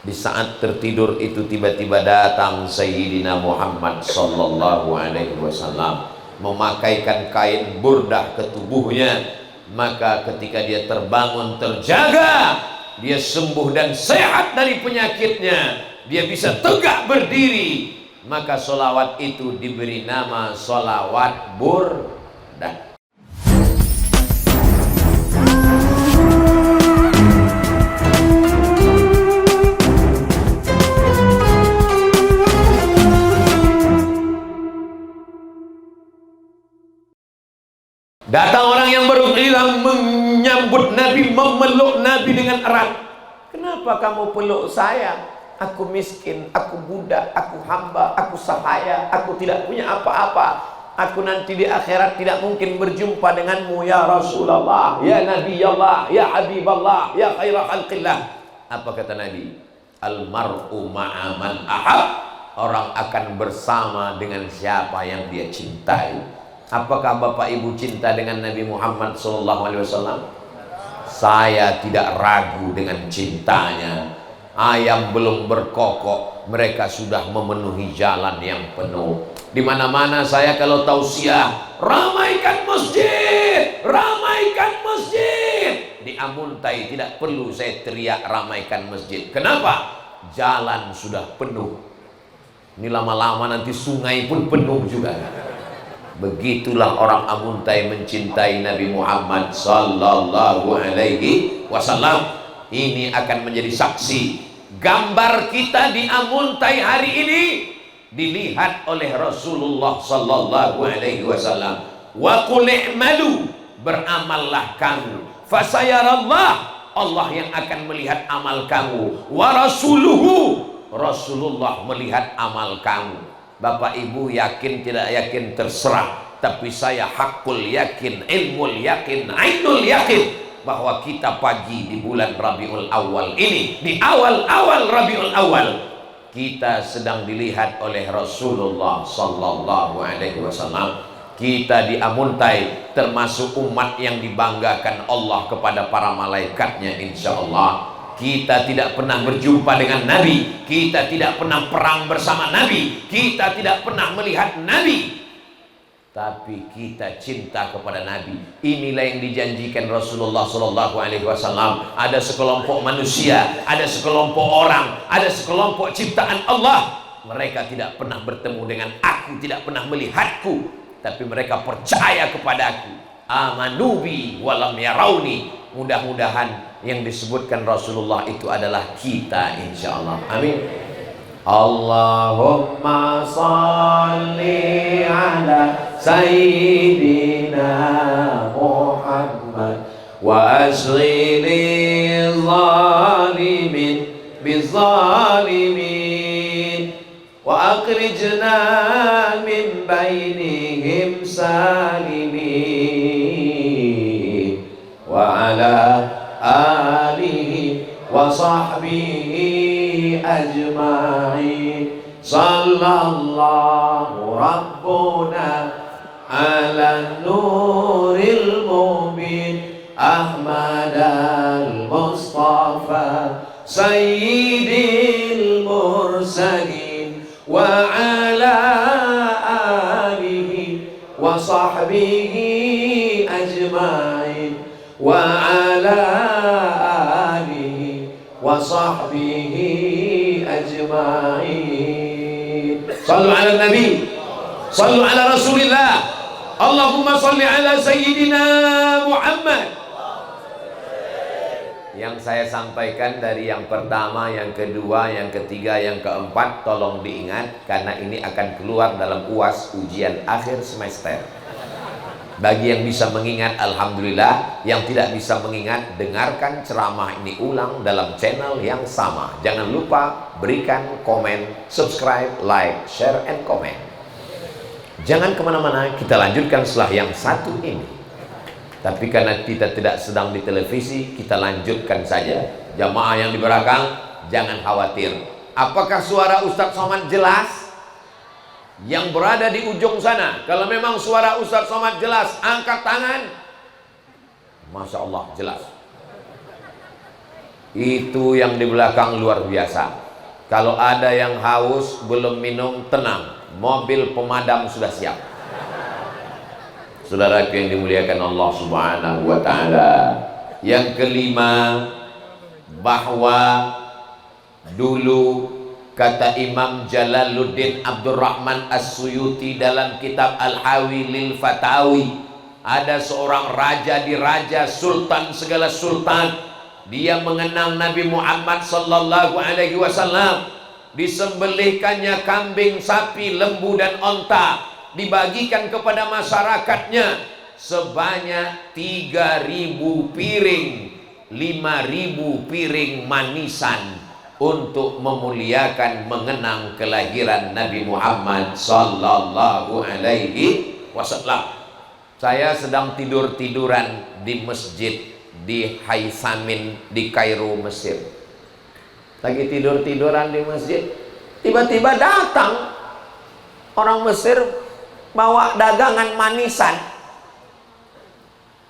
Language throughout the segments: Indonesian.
Di saat tertidur itu tiba-tiba datang Sayyidina Muhammad sallallahu alaihi wasallam memakaikan kain burdah ke tubuhnya. Maka ketika dia terbangun terjaga, dia sembuh dan sehat dari penyakitnya, dia bisa tegak berdiri, maka solawat itu diberi nama solawat burdah. Datang orang yang baru hilang menyambut Nabi, memeluk Nabi dengan erat. Kenapa kamu peluk saya? Aku miskin, aku budak, aku hamba, aku sahaya, aku tidak punya apa-apa. Aku nanti di akhirat tidak mungkin berjumpa denganmu ya Rasulullah, ya Nabi Allah, ya Habiballah, ya khaira khalqillah. Apa kata Nabi? Almar'u ma'aman ahab. Orang akan bersama dengan siapa yang dia cintai. Apakah Bapak Ibu cinta dengan Nabi Muhammad SAW? Saya tidak ragu dengan cintanya. Ayam belum berkokok, mereka sudah memenuhi jalan yang penuh. Di mana-mana saya kalau tausiah, ramaikan masjid, ramaikan masjid. Di Amuntai tidak perlu saya teriak ramaikan masjid. Kenapa? Jalan sudah penuh. Ini lama-lama nanti sungai pun penuh juga. Begitulah orang Amuntai mencintai Nabi Muhammad sallallahu alaihi wasallam. Ini akan menjadi saksi. Gambar kita di Amuntai hari ini dilihat oleh Rasulullah sallallahu alaihi wasallam. Wa qul i'malu, beramallah kamu. Fasayarallah, Allah yang akan melihat amal kamu. Wa rasuluhu, Rasulullah melihat amal kamu. Bapak Ibu yakin tidak yakin terserah, tapi saya hakul yakin, ilmul yakin, ainul yakin bahwa kita pagi di bulan Rabiul Awal ini, di awal-awal Rabiul Awal, kita sedang dilihat oleh Rasulullah sallallahu alaihi wasallam. Kita di Amuntai termasuk umat yang dibanggakan Allah kepada para malaikatnya, insya Allah. Kita tidak pernah berjumpa dengan Nabi, kita tidak pernah perang bersama Nabi, kita tidak pernah melihat Nabi, tapi kita cinta kepada Nabi. Inilah yang dijanjikan Rasulullah Sallallahu Alaihi Wasallam. Ada sekelompok manusia, ada sekelompok orang, ada sekelompok ciptaan Allah. Mereka tidak pernah bertemu dengan aku, tidak pernah melihatku, tapi mereka percaya kepadaku. Amanubi walam yarauni. Mudah-mudahan yang disebutkan Rasulullah itu adalah kita, insyaallah. Amin. Allahumma salli ala sayyidina Muhammad wa asghilil zalimin bizzalimin wa akhrijna min bainihim salimin wa ala alihi wa sahbihi ajma'in. Sallallahu rabbuna ala nuril mubin Ahmad al-Mustafa sayyidil mursalin wa ala alihi wa sahbihi ajma'in wa ala alihi wa sahbihi ajma'in. Sallu ala Nabi, sallu ala Rasulillah. Allahumma salli ala Sayyidina Muhammad. Yang saya sampaikan dari yang pertama, yang kedua, yang ketiga, yang keempat, tolong diingat karena ini akan keluar dalam UAS, ujian akhir semester. Bagi yang bisa mengingat, alhamdulillah. Yang tidak bisa mengingat, dengarkan ceramah ini ulang dalam channel yang sama. Jangan lupa berikan komen, subscribe, like, share, and comment. Jangan kemana-mana, kita lanjutkan setelah yang satu ini. Tapi karena kita tidak sedang di televisi, kita lanjutkan saja. Jamaah yang di belakang, jangan khawatir. Apakah suara Ustadz Somad jelas? Yang berada di ujung sana, kalau memang suara Ustadz Somad jelas, angkat tangan. Masya Allah, jelas. Itu yang di belakang luar biasa. Kalau ada yang haus belum minum, tenang, mobil pemadam sudah siap. Saudaraku yang dimuliakan Allah Subhanahu wa taala. Yang kelima, bahwa dulu kata Imam Jalaluddin Abdurrahman As-Suyuti dalam kitab Al-Hawi lil Fatawi, ada seorang raja di raja, sultan segala sultan. Dia mengenang Nabi Muhammad sallallahu alaihi wasallam. Disembelihkannya kambing, sapi, lembu dan onta, dibagikan kepada masyarakatnya sebanyak 3.000 piring, 5.000 piring manisan untuk memuliakan mengenang kelahiran Nabi Muhammad sallallahu alaihi wasallam. Saya sedang tidur-tiduran di masjid di Haisamin di Kairo, Mesir. Lagi tidur-tiduran di masjid, tiba-tiba datang orang Mesir bawa dagangan manisan.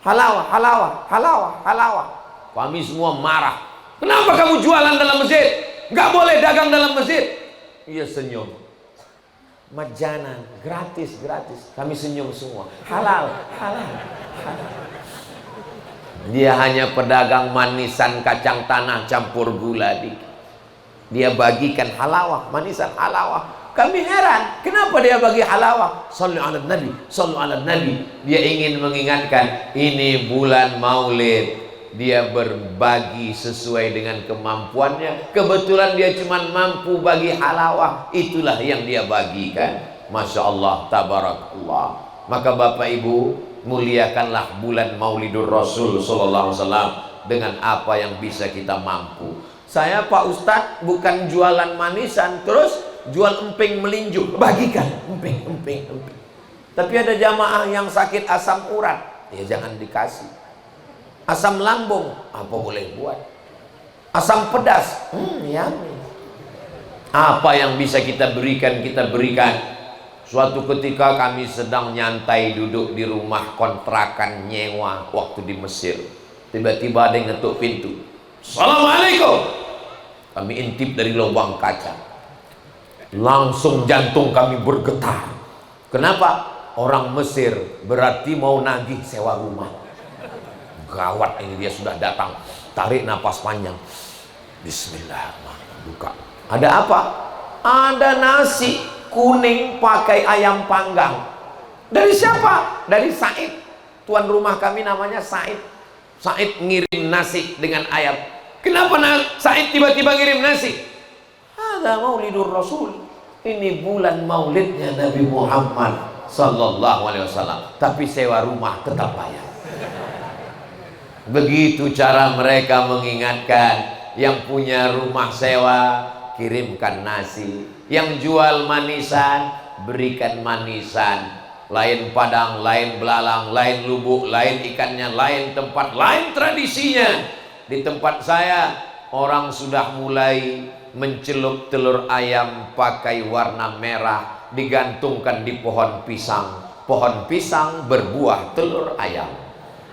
Halawah, halawah, halawah, halawah. Kami semua marah. Kenapa kamu jualan dalam masjid? Nggak boleh dagang dalam masjid. Ia senyum. Majanan, gratis, gratis. Kami senyum semua. Halal, halal, halal. Dia hanya pedagang manisan kacang tanah campur gula dikit. Dia bagikan halawah, manisan halawah. Kami heran, kenapa dia bagi halawah? Sallu ala Nabi, sallu ala Nabi. Dia ingin mengingatkan, ini bulan Maulid. Dia berbagi sesuai dengan kemampuannya. Kebetulan dia cuma mampu bagi halawah, itulah yang dia bagikan. Masya Allah, tabarakallah. Maka Bapak Ibu, muliakanlah bulan Maulidur Rasul sallallahu alaihi wasallam dengan apa yang bisa kita mampu. Saya Pak Ustadz bukan jualan manisan terus jual emping melinju, bagikan emping. Tapi ada jamaah yang sakit asam urat, ya jangan dikasih. Asam lambung, apa boleh buat? Asam pedas, yummy. Apa yang bisa kita berikan, kita berikan. Suatu ketika kami sedang nyantai duduk di rumah kontrakan nyewa waktu di Mesir. Tiba-tiba ada yang ngetuk pintu. Assalamualaikum. Kami intip dari lubang kaca. Langsung jantung kami bergetar. Kenapa? Orang Mesir berarti mau nagih sewa rumah. Gawat ini, dia sudah datang. Tarik napas panjang. Bismillahirrahmanirrahim. Buka. Ada apa? Ada nasi kuning pakai ayam panggang. Dari siapa? Dari Said. Tuan rumah kami namanya Said. Said ngirim nasi dengan ayam. Kenapa Said tiba-tiba ngirim nasi? Ada Maulidur Rasul. Ini bulan maulidnya Nabi Muhammad sallallahu alaihi wasallam. Tapi sewa rumah tetap bayar. Begitu cara mereka mengingatkan. Yang punya rumah sewa, kirimkan nasi. Yang jual manisan, berikan manisan. Lain padang, lain belalang, lain lubuk, lain ikannya, lain tempat, lain tradisinya. Di tempat saya, orang sudah mulai mencelup telur ayam pakai warna merah, digantungkan di pohon pisang. Pohon pisang berbuah telur ayam.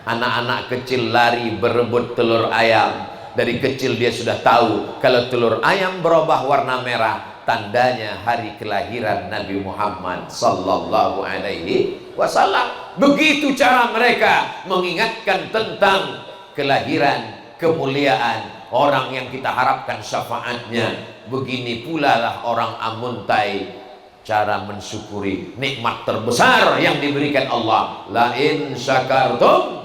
Anak-anak kecil lari berebut telur ayam. Dari kecil dia sudah tahu kalau telur ayam berubah warna merah, tandanya hari kelahiran Nabi Muhammad sallallahu alaihi wasallam. Begitu cara mereka mengingatkan tentang kelahiran, kemuliaan orang yang kita harapkan syafaatnya. Begini pula lah orang Amuntai cara mensyukuri nikmat terbesar yang diberikan Allah. La in syakartum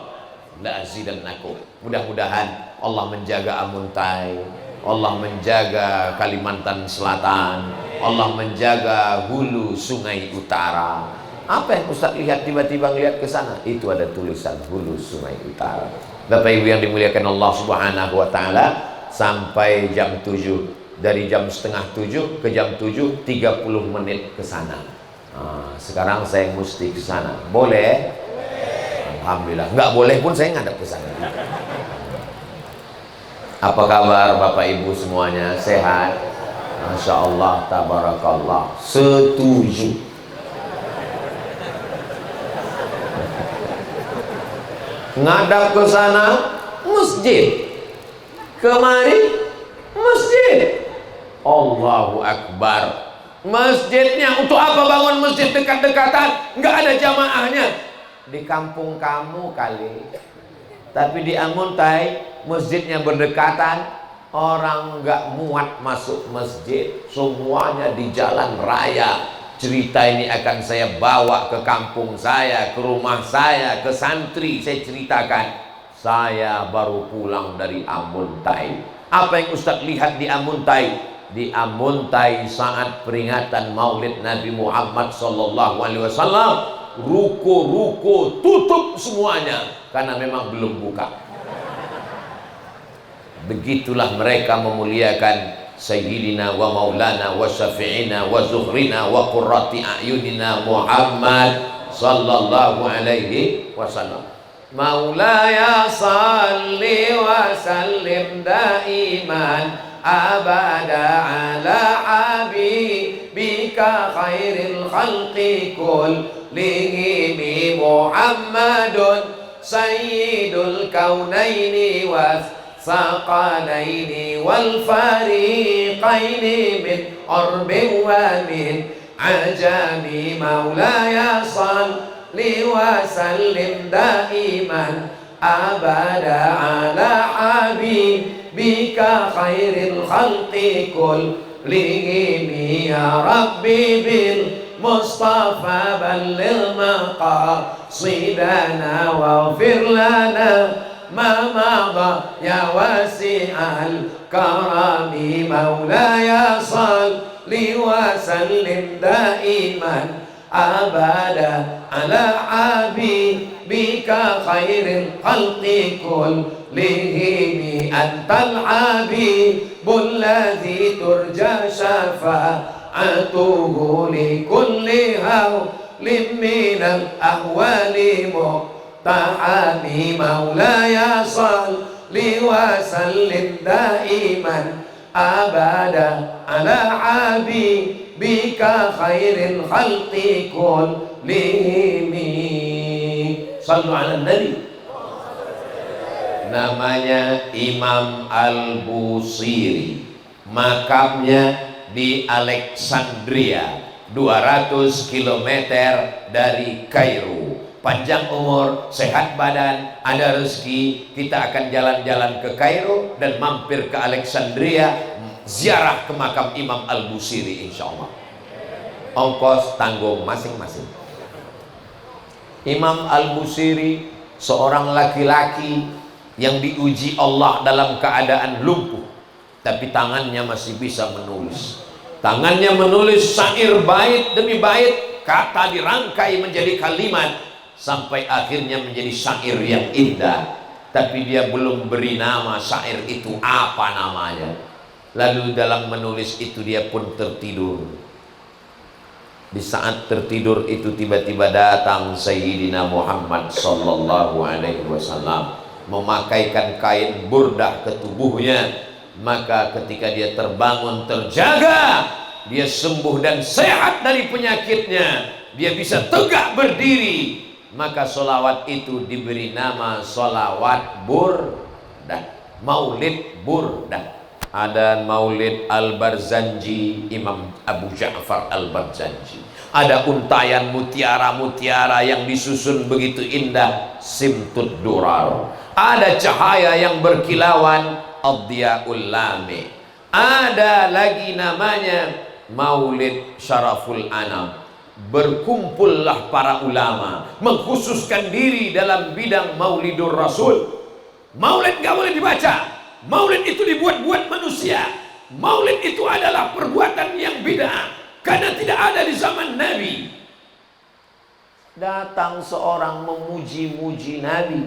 la azidannakum. Mudah-mudahan Allah menjaga Amuntai, Allah menjaga Kalimantan Selatan, Allah menjaga hulu Sungai Utara. Apa yang Ustaz lihat tiba-tiba ngelihat ke sana? Itu ada tulisan hulu Sungai Utara. Bapak Ibu yang dimuliakan Allah Subhanahu wa taala, sampai jam 7. Dari jam setengah 7 ke jam 7 30 menit ke sana. Sekarang saya mesti ke sana. Boleh? Alhamdulillah. Nggak boleh pun saya ngadap ke sana. Apa kabar Bapak Ibu semuanya? Sehat? Masya Allah, tabarakallah. Setuju. Ngadap ke sana masjid. kemari masjid. Allahu Akbar. Masjidnya, untuk apa bangun masjid dekat-dekatan? Nggak ada jamaahnya. Di kampung kamu kali. Tapi di Amuntai masjidnya berdekatan, orang nggak muat masuk masjid, semuanya di jalan raya. Cerita ini akan saya bawa ke kampung saya, ke rumah saya, ke santri. Saya ceritakan, saya baru pulang dari Amuntai. Apa yang Ustadz lihat di Amuntai? Di Amuntai saat peringatan Maulid Nabi Muhammad SAW, ruko-ruko tutup semuanya karena memang belum buka. Begitulah mereka memuliakan Sayyidina wa Maulana wa Syafi'ina wa Zuhrina wa Qurrati A'yunina Muhammad sallallahu alaihi wasallam. Maulaya salli wa sallim daiman abada ala habibika khairil khalqi kullihim Muhammadun sayyidul kaunaini was saqalaini wal fariqaini min arbin wa min ajami. Maulaya salli wa sallim daiman abada ala habibika khairil khalqi kullihim ya rabbi bil mustafa balligh maqasidana waghfir lana ma madha ya wasi'al karami. Maulaya salli wa sallim daiman abada ala habibika khairil khalqi kullihim antal habibul ladzi turja syafa'atuhu li kulli hawlin minal ahwali muqtahami. Maulaya salli wa sallim daiman abada ala habibika khairil khalqi kullihim. Sallu ala Nabi. Namanya Imam Al-Busiri, makamnya di Alexandria, 200 km dari Kairo. Panjang umur, sehat badan, ada rezeki, kita akan jalan-jalan ke Kairo dan mampir ke Alexandria, ziarah ke makam Imam Al-Busiri insyaallah. Ongkos tanggung masing-masing. Imam Al-Busiri seorang laki-laki yang diuji Allah dalam keadaan lumpuh, tapi tangannya masih bisa menulis. Tangannya menulis syair bait demi bait, kata dirangkai menjadi kalimat sampai akhirnya menjadi syair yang indah. Tapi dia belum beri nama syair itu apa namanya. Lalu dalam menulis itu dia pun tertidur. Di saat tertidur itu tiba-tiba datang Sayyidina Muhammad sallallahu alaihi wasallam memakaikan kain burdah ke tubuhnya. Maka ketika dia terbangun terjaga, dia sembuh dan sehat dari penyakitnya, dia bisa tegak berdiri, maka solawat itu diberi nama solawat burdah, maulid burdah. Ada maulid Al-Barzanji, Imam Abu Ja'far Al-Barzanji. Ada untayan mutiara-mutiara yang disusun begitu indah, Simtud Durar. Ada cahaya yang berkilauan, Ad-Diyaul Lami. Ada lagi namanya Maulid Syaraful Anam. Berkumpullah para ulama mengkhususkan diri dalam bidang Maulidur Rasul. Maulid gak boleh dibaca. Maulid itu dibuat-buat manusia. Maulid itu adalah perbuatan yang bid'ah karena tidak ada di zaman Nabi. Datang seorang memuji-muji Nabi,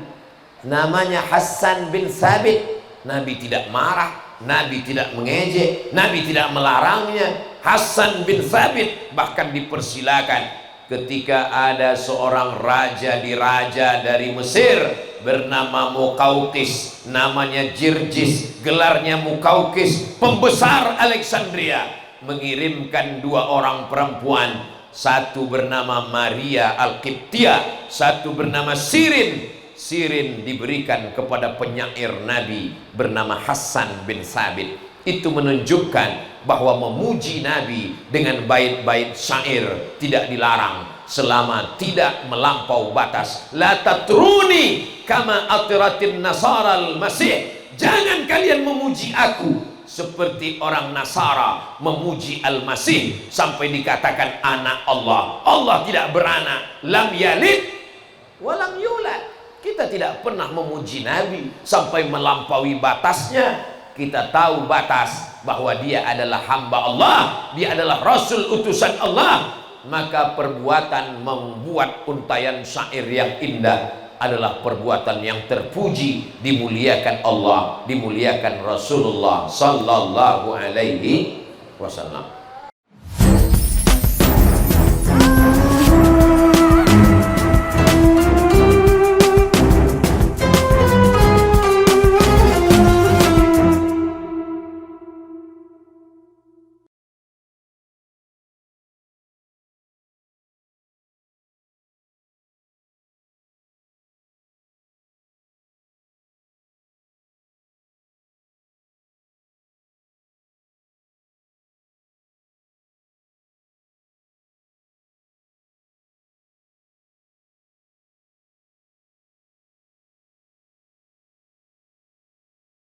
namanya Hasan bin Thabit. Nabi tidak marah, Nabi tidak mengejek, Nabi tidak melarangnya. Hasan bin Thabit bahkan dipersilakan ketika ada seorang raja diraja dari Mesir bernama Muqawqis, namanya Jirjis, gelarnya Muqawqis, pembesar Alexandria, mengirimkan 2 orang perempuan, satu bernama Maria Al-Qibtiyah, satu bernama Sirin. Sirin diberikan kepada penyair Nabi bernama Hassan bin Sabit. Itu menunjukkan bahwa memuji Nabi dengan bait-bait syair tidak dilarang selama tidak melampau batas. La tatruni kama atratin nasaral masih. Jangan kalian memuji aku seperti orang Nasara memuji Al-Masih sampai dikatakan anak Allah. Allah tidak beranak. Lam yalid walam yulad. Kita tidak pernah memuji Nabi sampai melampaui batasnya. Kita tahu batas bahwa dia adalah hamba Allah, dia adalah Rasul utusan Allah. Maka perbuatan membuat untayan syair yang indah adalah perbuatan yang terpuji, dimuliakan Allah, dimuliakan Rasulullah sallallahu alaihi wasallam.